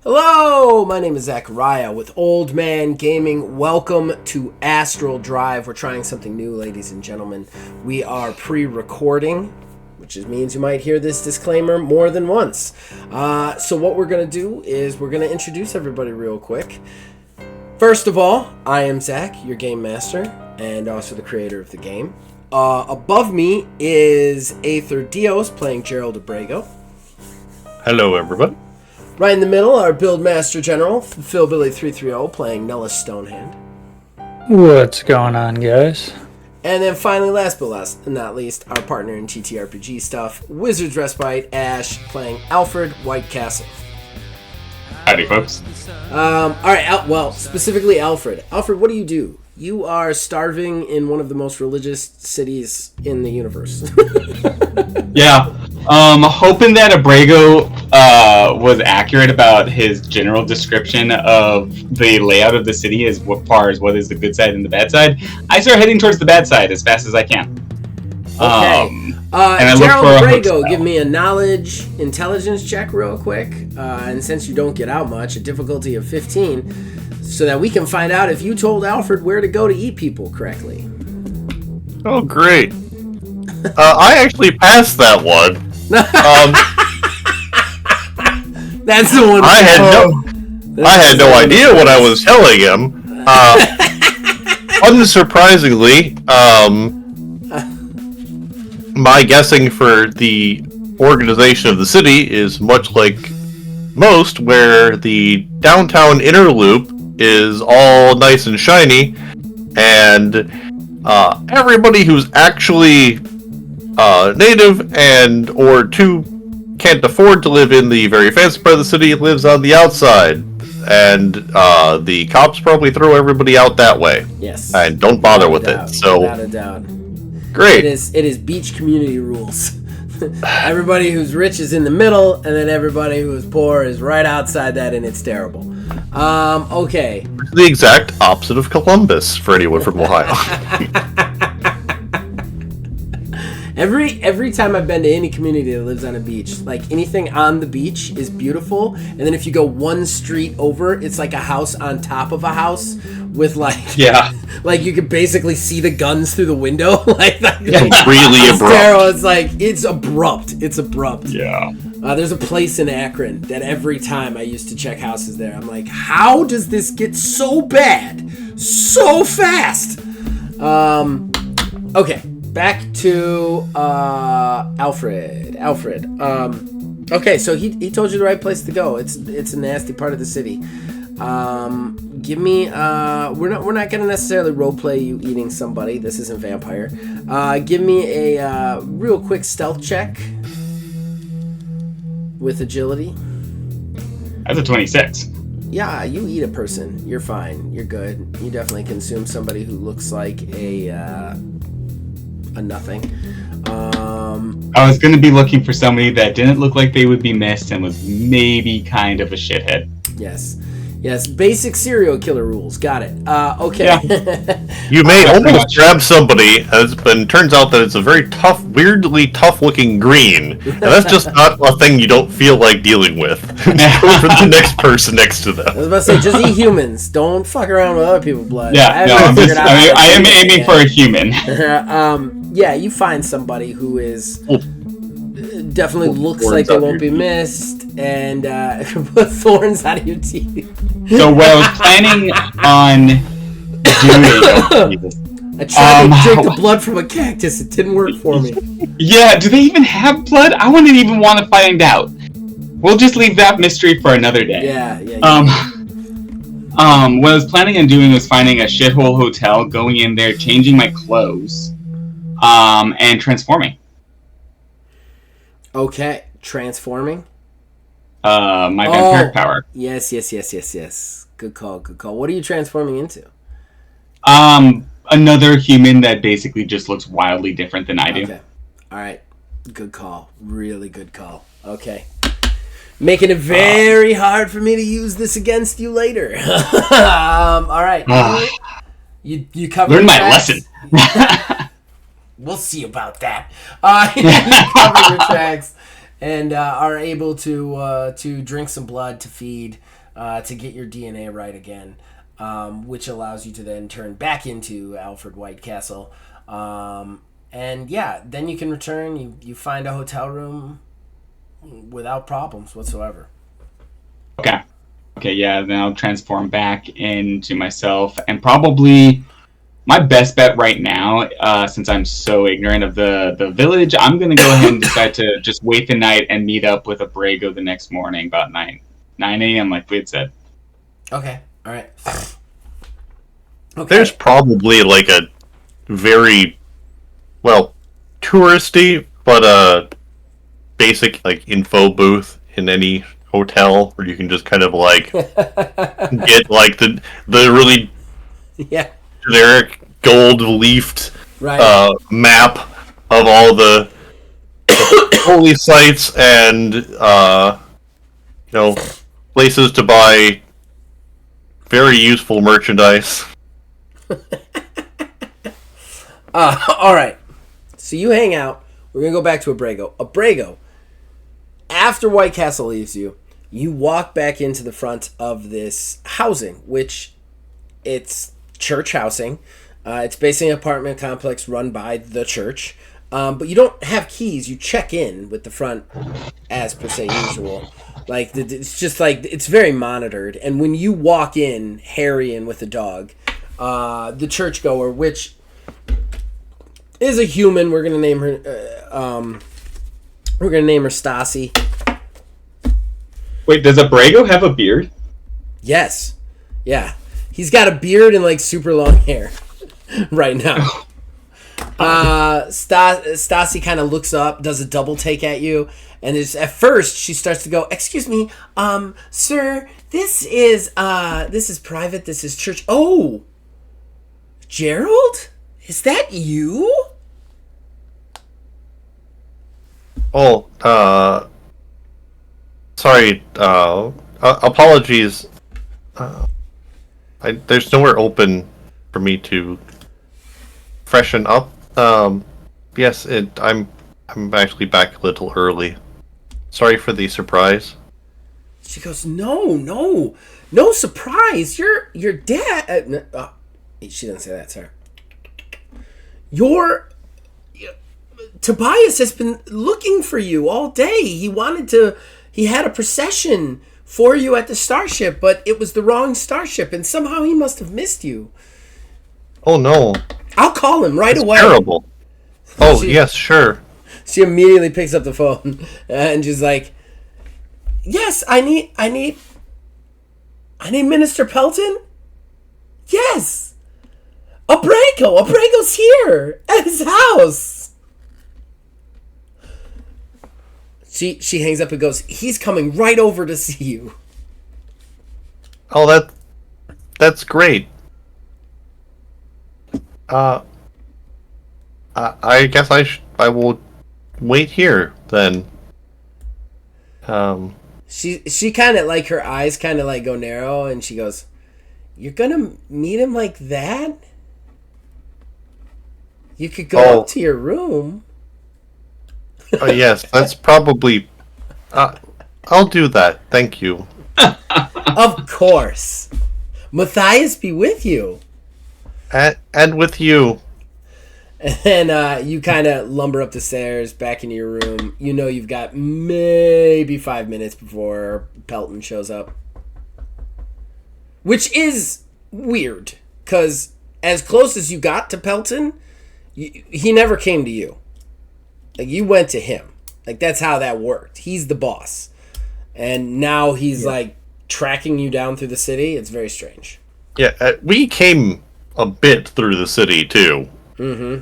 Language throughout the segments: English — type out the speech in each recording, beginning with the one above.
Hello, my name is Zachariah with Old Man Gaming. Welcome to Astral Drive. We're trying something new, ladies and gentlemen. We are pre-recording, which means you might hear this disclaimer more than once. So what we're going to do is we're going to introduce everybody real quick. First of all, I am Zach, your game master, and also the creator of the game. Above me is Aether Dios playing Gerald Abrego. Hello, everybody. Right in the middle, our Build Master General, Phil Billy 330, playing Nellis Stonehand. What's going on, guys? And then finally, last but not least, our partner in TTRPG stuff, Wizard's Respite, Ash, playing Alfred Whitecastle. Howdy, folks. Alright, specifically Alfred. Alfred, what do? You are starving in one of the most religious cities in the universe. Yeah. Hoping that Abrego was accurate about his general description of the layout of the city as far as what is the good side and the bad side, I start heading towards the bad side as fast as I can. Okay. And I Gerald look for Abrego, give me a knowledge intelligence check real quick. And since you don't get out much, a difficulty of 15, so that we can find out if you told Alfred where to go to eat people correctly. Oh, great. I actually passed that one. That's the one. I had no idea what I was telling him. Unsurprisingly, my guessing for the organization of the city is much like most, where the downtown inner loop is all nice and shiny, and everybody who's actually native and or can't afford to live in the very fancy part of the city lives on the outside, and the cops probably throw everybody out that way. Yes, and don't bother with it. So without a doubt, great. It is beach community rules. Everybody who's rich is in the middle, and then everybody who is poor is right outside that, and it's terrible. Okay. The exact opposite of Columbus for anyone from Ohio. Every time I've been to any community that lives on a beach, like anything on the beach is beautiful, and then if you go one street over, it's like a house on top of a house with like you could basically see the guns through the window. Like that. It's really abrupt. Terrible. It's like it's abrupt. Yeah. There's a place in Akron that every time I used to check houses there, I'm like, how does this get so bad so fast? Okay. Back to Alfred. Okay, so he told you the right place to go. It's a nasty part of the city. Give me we're not gonna necessarily roleplay you eating somebody. This isn't Vampire. Give me a real quick stealth check with agility. That's a 26. Yeah, you eat a person. You're fine. You're good. You definitely consume somebody who looks like a nothing. I was going to be looking for somebody that didn't look like they would be missed and was maybe kind of a shithead. Yes, basic serial killer rules. Got it. Okay. Yeah. You may almost grab somebody, but turns out that it's a very tough, weirdly tough-looking green, and that's just not a thing you don't feel like dealing with. For the next person next to them. I was about to say, just eat humans. Don't fuck around with other people's blood. Yeah, I am aiming for a human. Yeah, you find somebody who is definitely looks like they won't be missed, and put thorns out of your teeth. So what I was planning on doing... I tried to drink the blood from a cactus. It didn't work for me. Yeah, do they even have blood? I wouldn't even want to find out. We'll just leave that mystery for another day. Yeah. What I was planning on doing was finding a shithole hotel, going in there, changing my clothes, and transforming. Okay, transforming. My vampiric power. Yes. Good call. What are you transforming into? Another human that basically just looks wildly different than I do. Okay. All right. Good call. Really good call. Okay. Making it very hard for me to use this against you later. All right. You covered. Learn my lesson. We'll see about that. You cover your tracks, and are able to drink some blood to feed to get your DNA right again, which allows you to then turn back into Alfred Whitecastle. And yeah, then you can return. You find a hotel room without problems whatsoever. Okay. Okay, yeah, then I'll transform back into myself. And probably my best bet right now, since I'm so ignorant of the village, I'm going to go ahead and decide to just wait the night and meet up with Abrego the next morning about 9 a.m. like we had said. Okay, all right. Okay. There's probably like a very, well, touristy, but basic like info booth in any hotel where you can just kind of like get like the really generic gold leafed map of all the holy sites and places to buy very useful merchandise. All right. So you hang out. We're going to go back to Abrego. Abrego, after White Castle leaves you, you walk back into the front of this housing, which it's church housing. It's basically an apartment complex run by the church. But you don't have keys. You check in with the front as per se usual. Like it's just like it's very monitored. And when you walk in, Harry in with the dog, the churchgoer, which is a human, we're gonna name her. We're gonna name her Stassi. Wait, does Abrego have a beard? Yes, yeah, he's got a beard and like super long hair right now. Stassi kind of looks up, does a double take at you, and at first she starts to go, "Excuse me, sir, this is private. This is church." Oh, Gerald, is that you? Oh, sorry. Apologies. There's nowhere open for me to freshen up. Yes, I'm actually back a little early. Sorry for the surprise. She goes, no surprise. Your dad. She didn't say that, sir. Tobias has been looking for you all day. He had a procession for you at the starship, but it was the wrong starship, and somehow he must have missed you. Oh no. I'll call him right away. Terrible. Oh, yes, sure. She immediately picks up the phone and she's like, "Yes, I need Minister Pelton? Yes. Abrego's here at his house." She hangs up and goes, "He's coming right over to see you." Oh, that's great. I guess I will wait here then. She kind of like her eyes kind of like go narrow, and she goes, "You're gonna meet him like that? You could go up to your room." Oh yes, that's probably. I'll do that. Thank you. Of course, Matthias be with you. And with you. And you kind of lumber up the stairs back into your room. You know you've got maybe 5 minutes before Pelton shows up. Which is weird, because as close as you got to Pelton, he never came to you. Like, you went to him. Like, that's how that worked. He's the boss. And now he's, like, tracking you down through the city. It's very strange. Yeah, we came a bit through the city, too. Mm-hmm.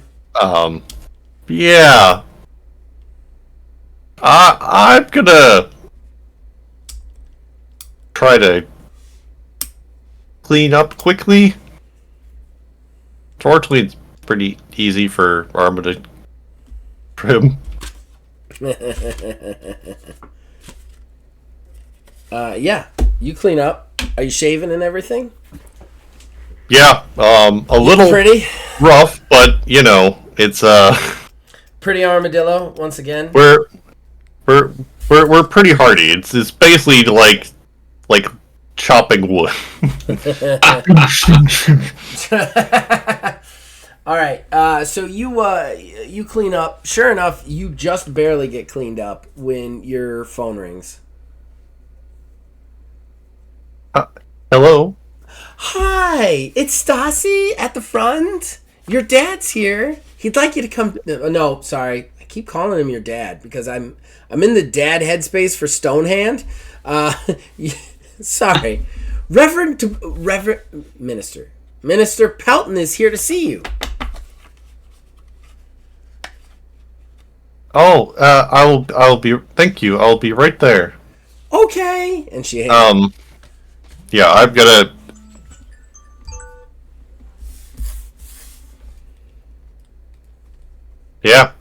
Yeah. I'm gonna try to clean up quickly. Fortunately, it's pretty easy for Arma to trim. Yeah, you clean up. Are you shaving and everything? Yeah, a little pretty rough, but it's pretty armadillo once again. We're we're pretty hardy. It's basically like chopping wood. All right. So you clean up. Sure enough, you just barely get cleaned up when your phone rings. Hello. Hi, it's Stassi at the front. Your dad's here. He'd like you to come. No, sorry. I keep calling him your dad because I'm in the dad headspace for Stonehand. Sorry, Reverend Minister Pelton is here to see you. Oh, I'll be. Thank you. I'll be right there. Okay. And she hangs. Yeah, I've got to. Yeah.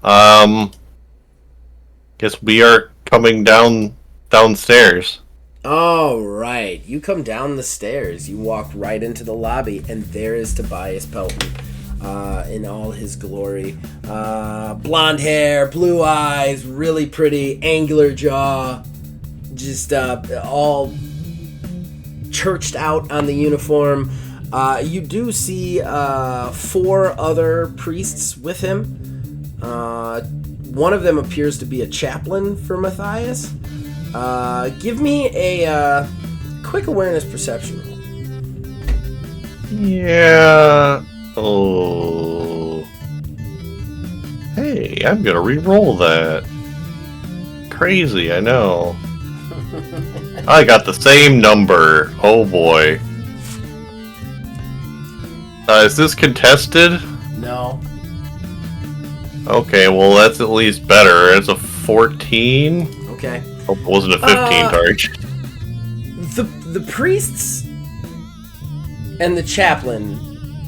Guess we are coming downstairs. All right. You come down the stairs. You walk right into the lobby, and there is Tobias Pelton, in all his glory. Blonde hair, blue eyes, really pretty, angular jaw, just all churched out on the uniform. You do see 4 other priests with him. One of them appears to be a chaplain for Matthias. Give me a quick awareness perception roll. Yeah. Oh. Hey, I'm gonna re-roll that. Crazy, I know. I got the same number. Oh boy. Is this contested? No. Okay, well that's at least better. It's a 14. Okay. Hope it wasn't a 15 target. The priests and the chaplain.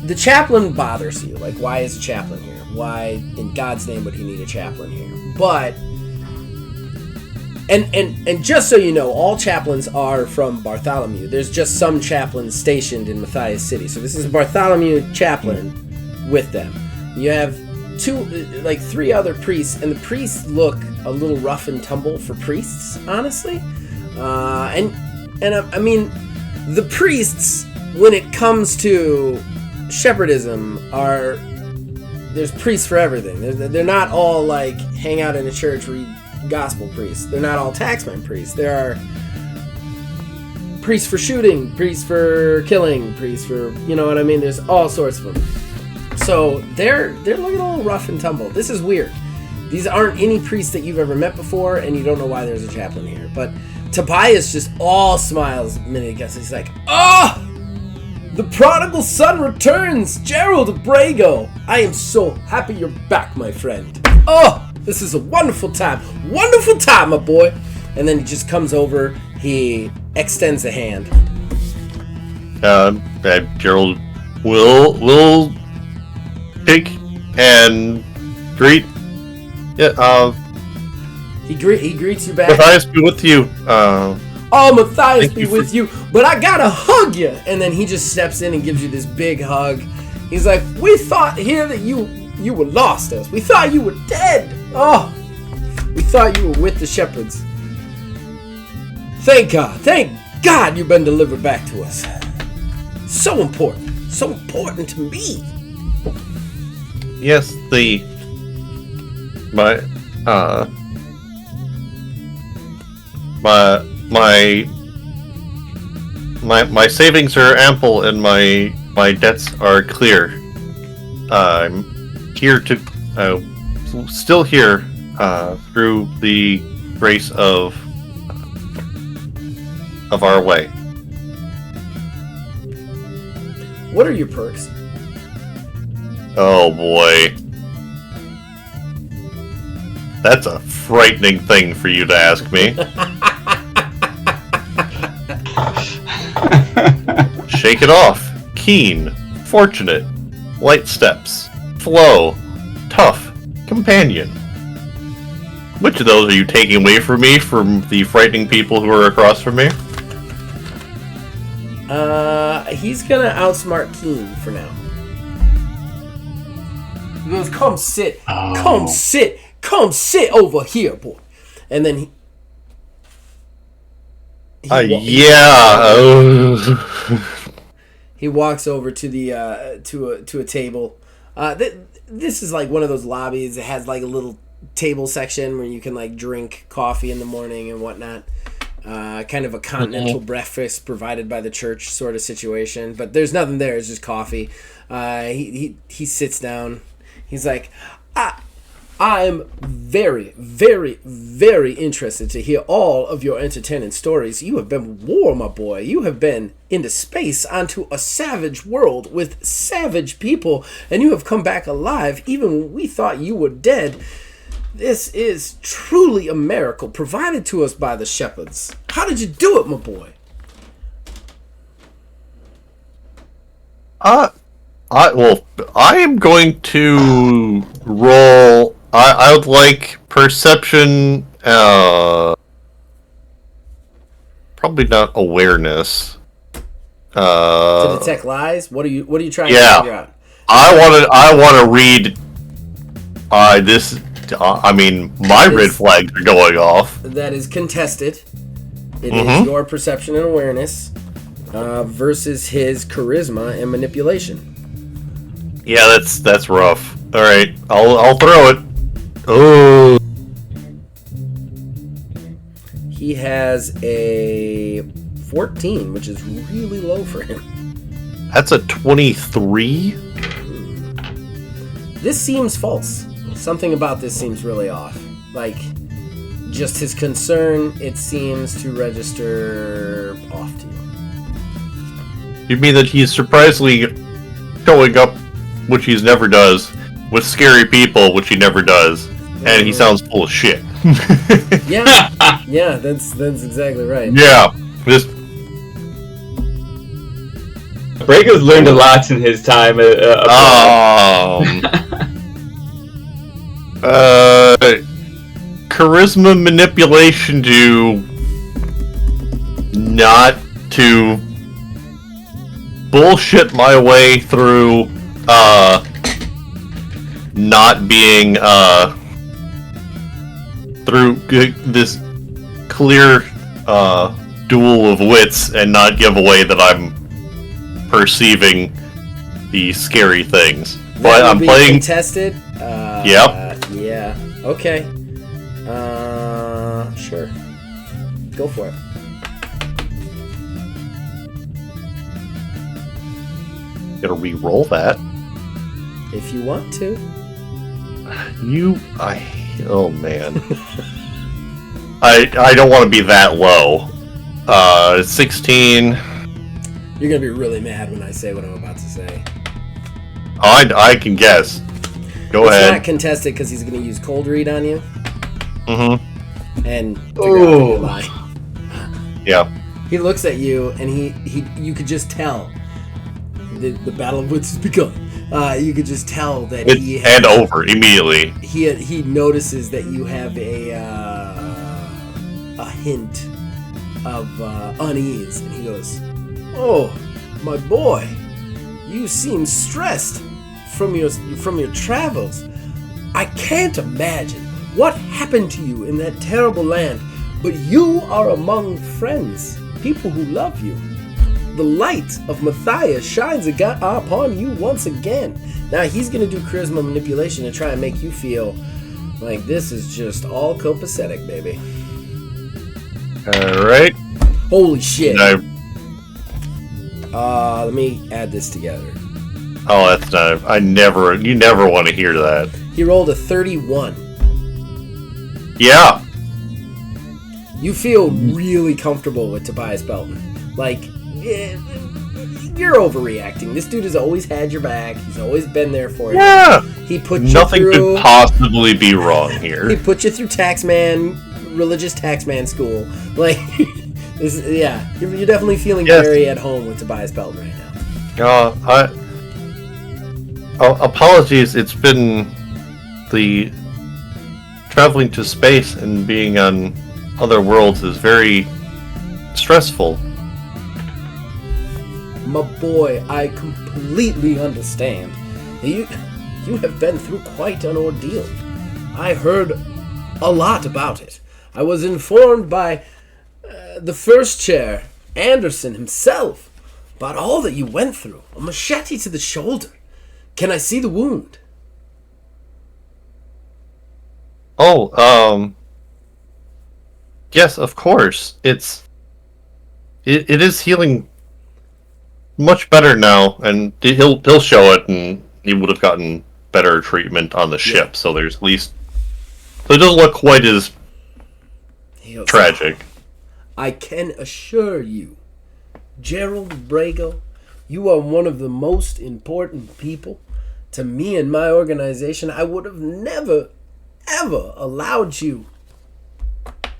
The chaplain bothers you. Like, why is a chaplain here? Why in God's name would he need a chaplain here? But and just so you know, all chaplains are from Bartholomew. There's just some chaplains stationed in Matthias City. So this is a Bartholomew chaplain with them. You have 3 other priests, and the priests look a little rough and tumble for priests, honestly. And I mean, the priests, when it comes to shepherdism, there's priests for everything. They're not all like hang out in a church, read gospel priests. They're not all taxman priests. There are priests for shooting, priests for killing, priests for, you know what I mean? There's all sorts of them. So they're looking a little rough and tumble. This is weird. These aren't any priests that you've ever met before, and you don't know why there's a chaplain here. But Tobias just all smiles the minute he gets it. He's like, "Oh! The prodigal son returns! Gerald Abrego! I am so happy you're back, my friend. Oh! This is a wonderful time. Wonderful time, my boy!" And then he just comes over. He extends a hand. Gerald will take and greet. Yeah. He greets you back. Matthias be with you. Oh, Matthias be with you, but I gotta hug you. And then he just steps in and gives you this big hug. He's like, "We thought here that you were lost us. We thought you were dead. Oh, we thought you were with the shepherds. Thank God you've been delivered back to us. So important to me." Yes, my savings are ample and my debts are clear. I'm here still here through the grace of our way. What are your perks? Oh boy. That's a frightening thing for you to ask me. Shake it off. Keen. Fortunate. Light steps. Flow. Tough. Companion. Which of those are you taking away from me from the frightening people who are across from me? He's gonna outsmart Keen for now. He goes, "Come sit. Come sit over here, boy." And then He walks over to the to a table. This is like one of those lobbies that has like a little table section where you can like drink coffee in the morning and whatnot. Kind of a continental breakfast provided by the church sort of situation, but there's nothing there. It's just coffee. He sits down. He's like, I'm very, very, very interested to hear all of your entertaining stories. You have been war, my boy. You have been into space onto a savage world with savage people, and you have come back alive even when we thought you were dead. This is truly a miracle provided to us by the shepherds. How did you do it, my boy? I am going to roll. I would like perception. Probably not awareness. To detect lies. What are you trying to figure out? I want to read. This. I mean, my red flags are going off. That is contested. It is your perception and awareness versus his charisma and manipulation. Yeah, that's rough. All right, I'll throw it. Oh. He has a 14, which is really low for him. That's a 23? This seems false. Something about this seems really off. Like, just his concern, it seems to register off to you. You mean that he's surprisingly showing up, which he never does, with scary people, which he never does, and he sounds full of shit. Yeah, that's exactly right. Yeah, just... Brago's learned a lot in his time. Charisma manipulation to not to bullshit my way through not being through this clear duel of wits and not give away that I'm perceiving the scary things. But I'm playing contested. Yep. Yeah. Okay. Sure. Go for it. Gonna re-roll that. If you want to. Oh man. I don't want to be that low. 16. You're gonna be really mad when I say what I'm about to say. I can guess. Go ahead. It's not contested because he's gonna use cold read on you. Mm-hmm. And figure out your lie. Yeah. He looks at you, and you could just tell the battle of wits has begun. You could just tell that over immediately. He notices that you have a hint of unease, and he goes, "Oh, my boy, you seem stressed from your travels. I can't imagine what happened to you in that terrible land, but you are among friends, people who love you. The light of Matthias shines upon you once again." Now he's going to do charisma manipulation to try and make you feel like this is just all copacetic, baby. Alright. Holy shit. Let me add this together. Oh, that's not... You never want to hear that. He rolled a 31. Yeah. You feel really comfortable with Tobias Belton. Like, you're overreacting. This dude has always had your back. He's always been there for you. Yeah. He put Nothing you through... could possibly be wrong here. He put you through religious taxman school. Like, you're definitely feeling very at home with Tobias Belton right now. Apologies, it's been the traveling to space and being on other worlds is very stressful. My boy, I completely understand. You have been through quite an ordeal. I heard a lot about it. I was informed by the first chair, Anderson himself, about all that you went through. A machete to the shoulder. Can I see the wound? Oh, yes, of course. It is healing much better now, and he'll show it, and he would have gotten better treatment on the ship. So there's at least, so it doesn't look quite as tragic. I can assure you, Gerald Brago, you are one of the most important people to me and my organization. I would have never, ever allowed you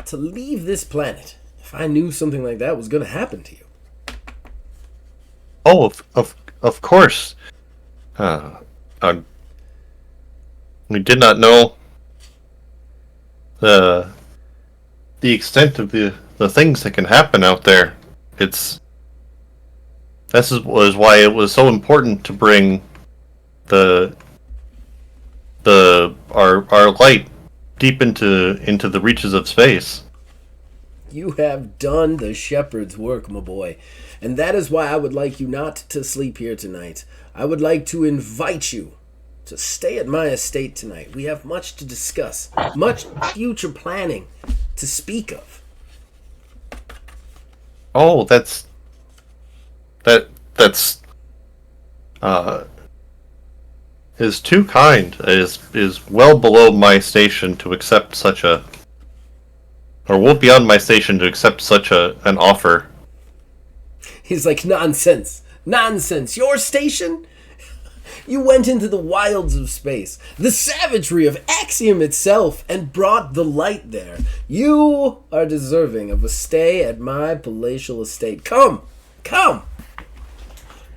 to leave this planet if I knew something like that was going to happen to you. Oh, of course. We did not know the extent of the things that can happen out there. Was why it was so important to bring our light deep into the reaches of space. You have done the shepherd's work, my boy, and that is why I would like you not to sleep here tonight. I would like to invite you to stay at my estate tonight. We have much to discuss, much future planning to speak of. Oh, that's is too kind. Is well below my station to accept such a, or well beyond my station to accept such an offer. He's like, nonsense. Your station? You went into the wilds of space, the savagery of Axiom itself, and brought the light there. You are deserving of a stay at my palatial estate. Come!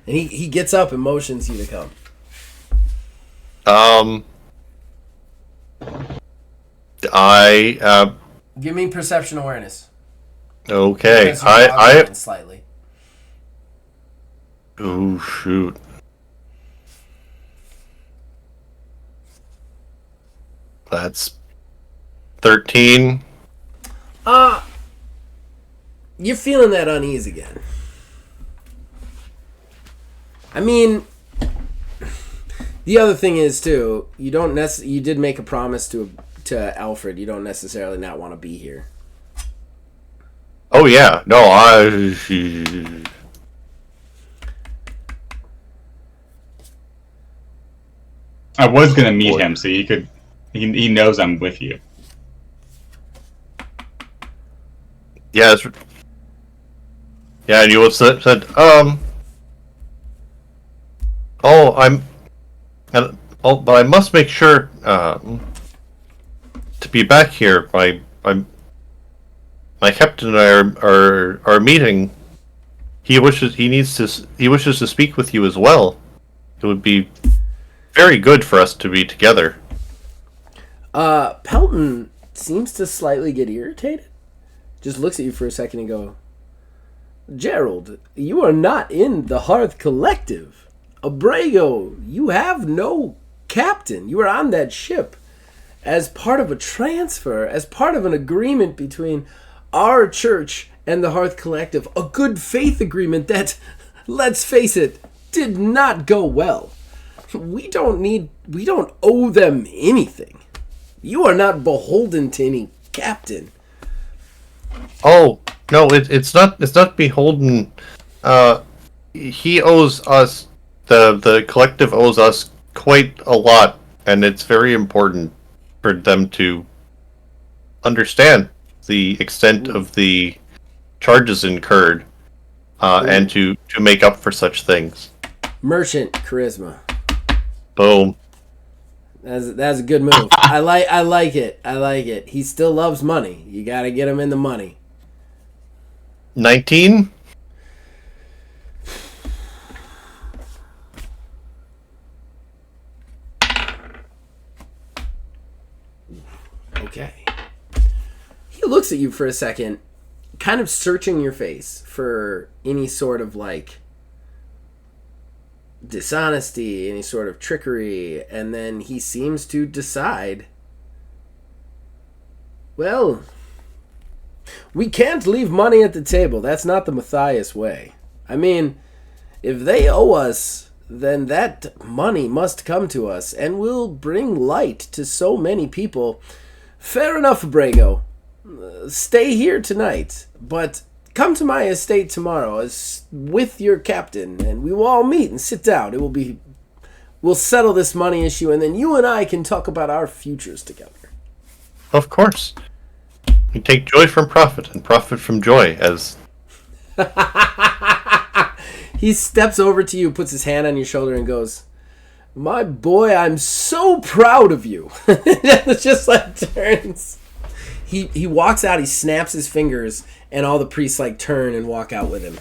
And he gets up and motions you to come. Give me perception awareness. Okay, Slightly. Oh shoot. That's 13. You're feeling that unease again. I mean, the other thing is too, you did make a promise to Alfred. You don't necessarily not want to be here. Oh yeah, no, I was gonna meet him, so he knows I'm with you. Yeah, and you would said, but I must make sure to be back here. My captain and I are meeting. He wishes to speak with you as well. It would be very good for us to be together. Pelton seems to slightly get irritated. Just looks at you for a second and go, Gerald, you are not in the Hearth Collective. Abrego, you have no captain. You are on that ship as part of a transfer, as part of an agreement between our church and the Hearth Collective. A good faith agreement that, let's face it, did not go well. We don't owe them anything. You are not beholden to any captain. Oh no, it's not beholden. He owes us. The collective owes us quite a lot, and it's very important for them to understand the extent of the charges incurred, and to make up for such things. Merchant charisma. Boom. That's a good move. I like it. He still loves money. You got to get him in the money. 19? Okay. He looks at you for a second, kind of searching your face for any sort of like dishonesty, any sort of trickery, and then he seems to decide, well, We can't leave money at the table. That's not the Matthias way. I mean, if they owe us, then that money must come to us, and will bring light to so many people. Fair enough, Brago. Stay here tonight, but come to my estate tomorrow with your captain, and we will all meet and sit down. We'll settle this money issue, and then you and I can talk about our futures together. Of course. We take joy from profit, and profit from joy, as... He steps over to you, puts his hand on your shoulder, and goes, "My boy, I'm so proud of you." It just like turns. He walks out, he snaps his fingers, and all the priests like turn and walk out with him.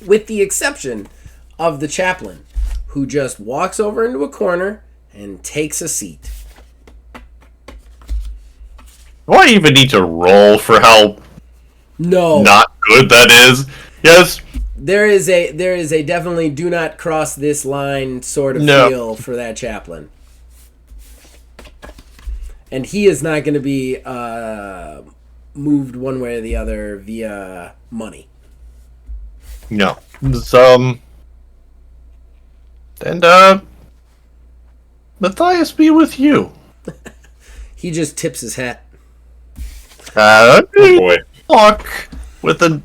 With the exception of the chaplain, who just walks over into a corner and takes a seat. Do I even need to roll for how not good that is? Yes. There is a definitely do not cross this line sort of feel for that chaplain. And he is not going to be moved one way or the other via money. No. And Matthias be with you. He just tips his hat. Oh boy. Talk with a...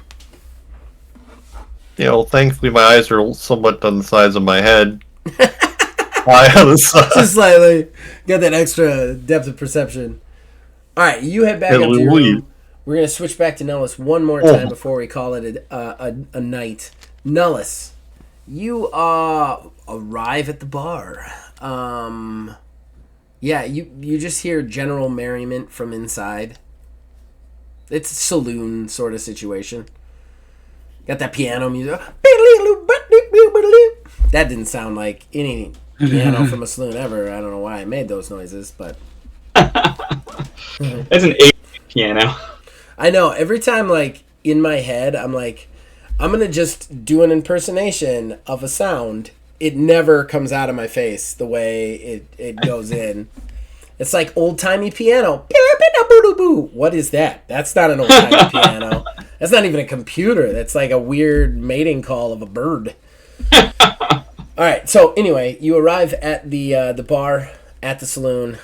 thankfully my eyes are somewhat on the size of my head. Just slightly. Got that extra depth of perception. Alright, you head back up to your room. We're going to switch back to Nullus one more time before we call it a night. Nullus, you arrive at the bar. You just hear general merriment from inside. It's a saloon sort of situation. Got that piano music. That didn't sound like any piano from a saloon ever. I don't know why I made those noises, but... That's an 8 piano. I know. Every time, like, in my head, I'm like, I'm going to just do an impersonation of a sound. It never comes out of my face the way it goes in. It's like old-timey piano. What is that? That's not an old-timey piano. That's not even a computer. That's like a weird mating call of a bird. All right. So anyway, you arrive at the bar at the saloon.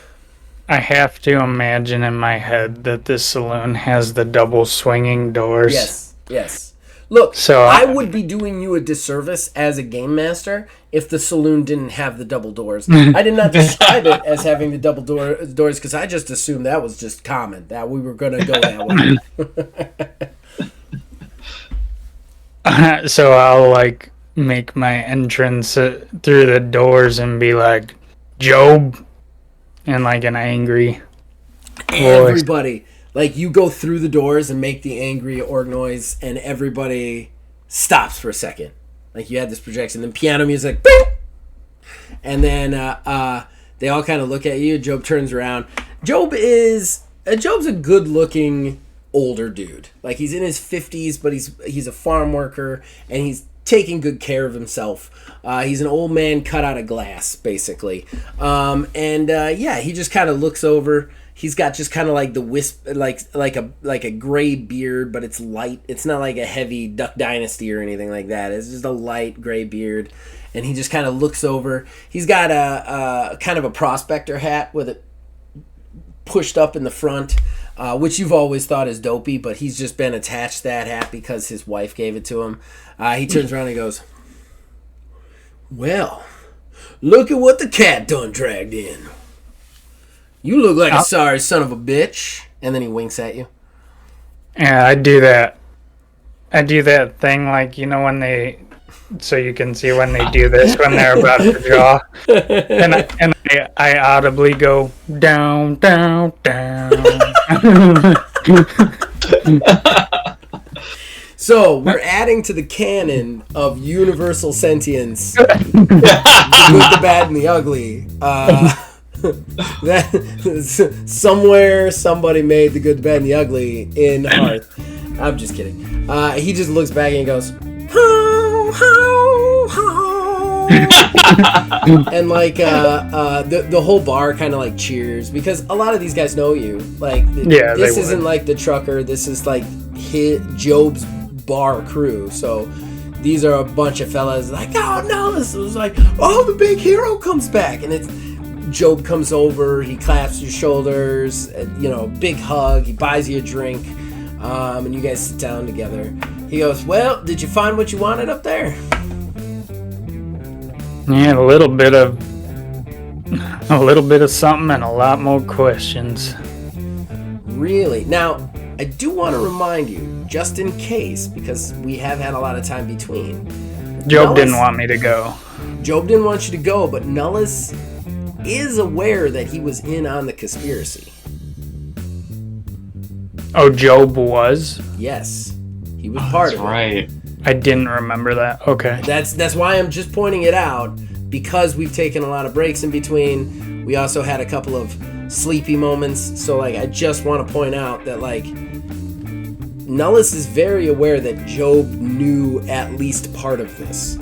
I have to imagine in my head that this saloon has the double swinging doors. Yes. Look, so I would be doing you a disservice as a game master if the saloon didn't have the double doors. I did not describe it as having the double doors because I just assumed that was just common, that we were going to go that way. So I'll, like, make my entrance through the doors and be like, "Job," in, like, an angry voice. Everybody... Like, you go through the doors and make the angry orc noise, and everybody stops for a second. Like, you had this projection, then piano music, boom! And then they all kind of look at you. Job turns around. Job's a good-looking older dude. Like, he's in his 50s, but he's a farm worker, and he's taking good care of himself. He's an old man cut out of glass, basically. He just kind of looks over. He's got just kind of like the wisp, like a gray beard, but it's light. It's not like a heavy Duck Dynasty or anything like that. It's just a light gray beard, and he just kind of looks over. He's got a kind of a prospector hat with it pushed up in the front, which you've always thought is dopey, but he's just been attached to that hat because his wife gave it to him. He turns around and goes, "Well, look at what the cat done dragged in. You look like a sorry son of a bitch." And then he winks at you. Yeah, I do that. I do that thing, like, when they... So you can see when they do this, when they're about to draw. And I audibly go, "Down, down, down." So, we're adding to the canon of universal sentience. The good, the bad, and the ugly. Somewhere somebody made the good, the bad, and the ugly in Hearth. I'm just kidding. He just looks back and goes, "Ho, ho, ho." And like the whole bar kind of like cheers because a lot of these guys know you. Like this isn't like the trucker. This is like Job's bar crew. So these are a bunch of fellas like, oh no, this was like, oh, the big hero comes back, and it's Job comes over, he claps your shoulders, big hug, he buys you a drink, and you guys sit down together. He goes, well, did you find what you wanted up there? Yeah, a little bit of something and a lot more questions. Really? Now, I do want to remind you, just in case, because we have had a lot of time between. Job didn't want me to go. Job didn't want you to go, but Nullis is aware that he was in on the conspiracy. Oh, Job was? Yes. He was part of it. Right. I didn't remember that. Okay. That's why I'm just pointing it out, because we've taken a lot of breaks in between. We also had a couple of sleepy moments, so like I just want to point out that like Nullis is very aware that Job knew at least part of this.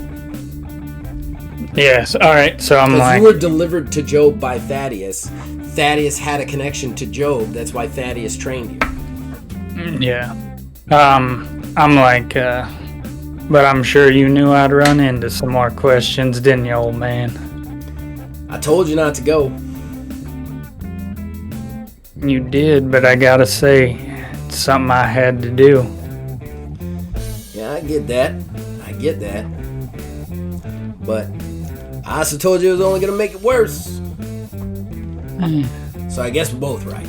Yes, alright, so I'm like... you were delivered to Job by Thaddeus. Thaddeus had a connection to Job, that's why Thaddeus trained you. Yeah. I'm like, but I'm sure you knew I'd run into some more questions, didn't you, old man? I told you not to go. You did, but I gotta say, it's something I had to do. Yeah, I get that. But I also told you it was only gonna make it worse. So I guess we're both right.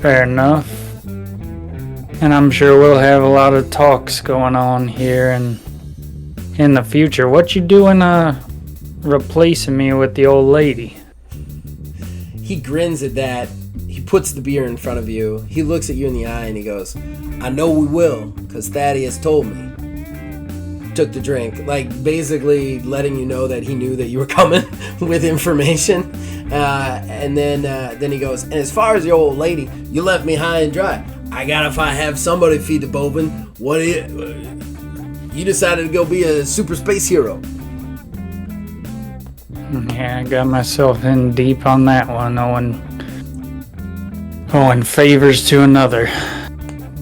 Fair enough. And I'm sure we'll have a lot of talks going on here and in the future. What you doing replacing me with the old lady? He grins at that. He puts the beer in front of you. He looks at you in the eye and he goes, I know we will, because Thaddeus told me. Took the drink, like basically letting you know that he knew that you were coming with information. And then he goes, and as far as your old lady, you left me high and dry. I gotta have somebody feed the bovin. What you decided to go be a super space hero. Yeah, I got myself in deep on that one, owing favors to another.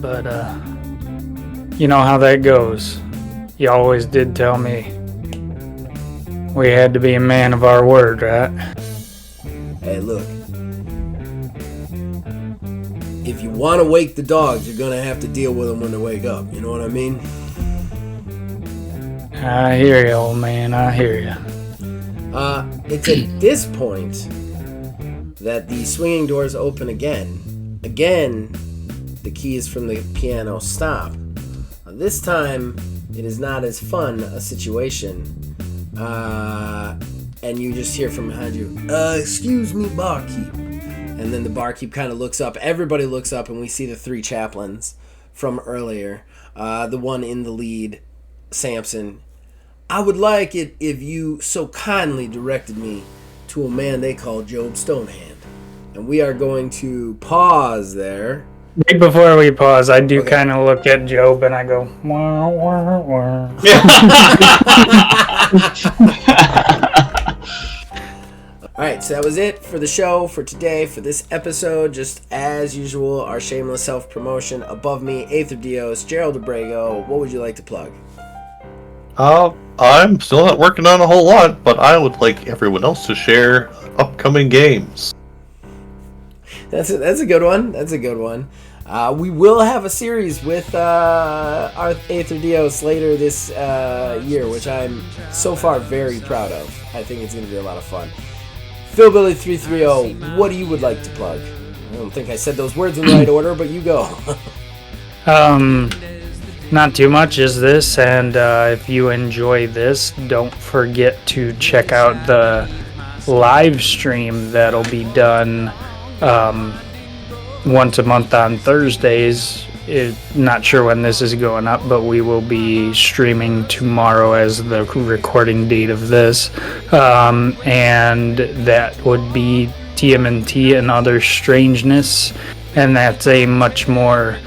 But you know how that goes. You always did tell me we had to be a man of our word, right? Hey, look. If you want to wake the dogs, you're going to have to deal with them when they wake up. You know what I mean? I hear you, old man. I hear you. It's at this point that the swinging doors open again. Again, the keys from the piano stop. This time, it is not as fun a situation. And you just hear from behind you, excuse me, barkeep. And then the barkeep kind of looks up. Everybody looks up, and we see the three chaplains from earlier. The one in the lead, Samson. I would like it if you so kindly directed me to a man they call Job Stonehand. And we are going to pause there. Right before we pause, I do kind of look at Job and I go, wah, wah, wah. Alright, so that was it for the show for today, for this episode. Just as usual, our shameless self-promotion. Above me, Aether Dios, Gerald Abrego. What would you like to plug? I'm still not working on a whole lot, but I would like everyone else to share upcoming games. That's a good one. That's a good one. We will have a series with our Aether Dios later this year, which I'm so far very proud of. I think it's going to be a lot of fun. Philbilly330, what do you would like to plug? I don't think I said those words in the right order, but you go. Not too much is this, and if you enjoy this, don't forget to check out the live stream that'll be done once a month on Thursdays. Not sure when this is going up, but we will be streaming tomorrow as the recording date of this, and that would be TMNT and Other Strangeness, and that's a much more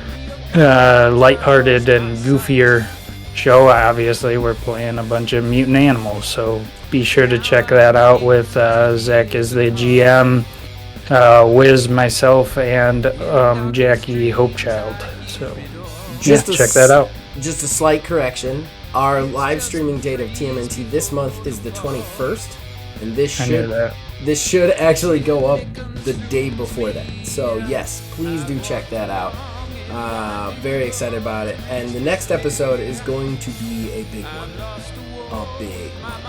lighthearted and goofier show, obviously, we're playing a bunch of mutant animals, so be sure to check that out with Zach as the GM, Wiz, myself, and Jackie Hopechild. So check that out. Just a slight correction. Our live streaming date of TMNT this month is the 21st, and this should actually go up the day before that. So yes, please do check that out. Very excited about it. And the next episode is going to be a big one. A big one.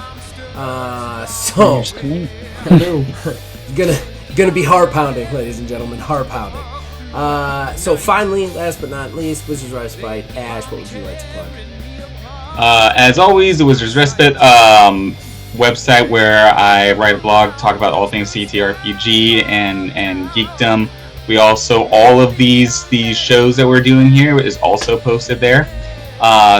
So gonna be heart pounding, ladies and gentlemen, heart pounding. So finally, last but not least, Wizard's Respite. Ash, what would you like to plug? As always, the Wizard's Respite website where I write a blog, talk about all things TTRPG and geekdom. We also, all of these shows that we're doing here is also posted there.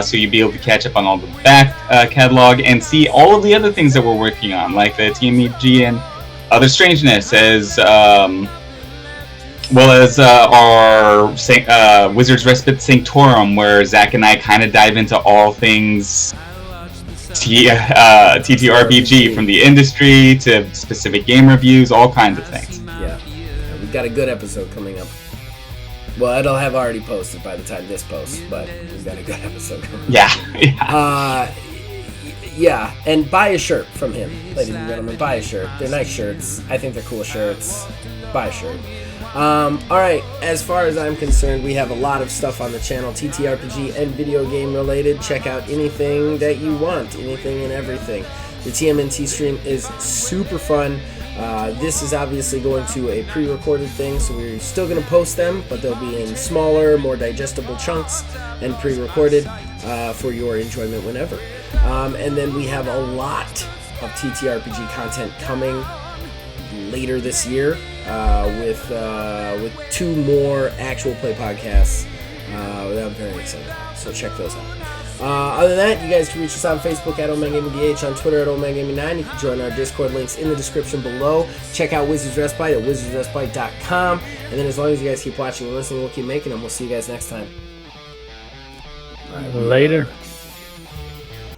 So you'll be able to catch up on all the back catalog and see all of the other things that we're working on, like the TMEG and Other Strangeness, as well as our Wizard's Respite Sanctorum, where Zach and I kind of dive into all things TTRPG, from the industry to specific game reviews, all kinds of things. Yeah, we've got a good episode coming up. Well, it'll have already posted by the time this posts, but we've got a good episode coming up. Yeah. Yeah, and buy a shirt from him, ladies and gentlemen. Buy a shirt. They're nice shirts. I think they're cool shirts. Buy a shirt. Alright, as far as I'm concerned, we have a lot of stuff on the channel, TTRPG and video game related. Check out anything that you want, anything and everything. The TMNT stream is super fun. This is obviously going to a pre-recorded thing, so we're still going to post them, but they'll be in smaller, more digestible chunks and pre-recorded for your enjoyment whenever. And then we have a lot of TTRPG content coming later this year with 2 more actual play podcasts that I'm very excited about. So check those out. Other than that, you guys can reach us on Facebook at OmegaMDH, on Twitter at OmegaMD9. You can join our Discord, links in the description below. Check out Wizard's Respite at wizardsrespite.com. And then as long as you guys keep watching and listening, we'll keep making them. We'll see you guys next time. Later.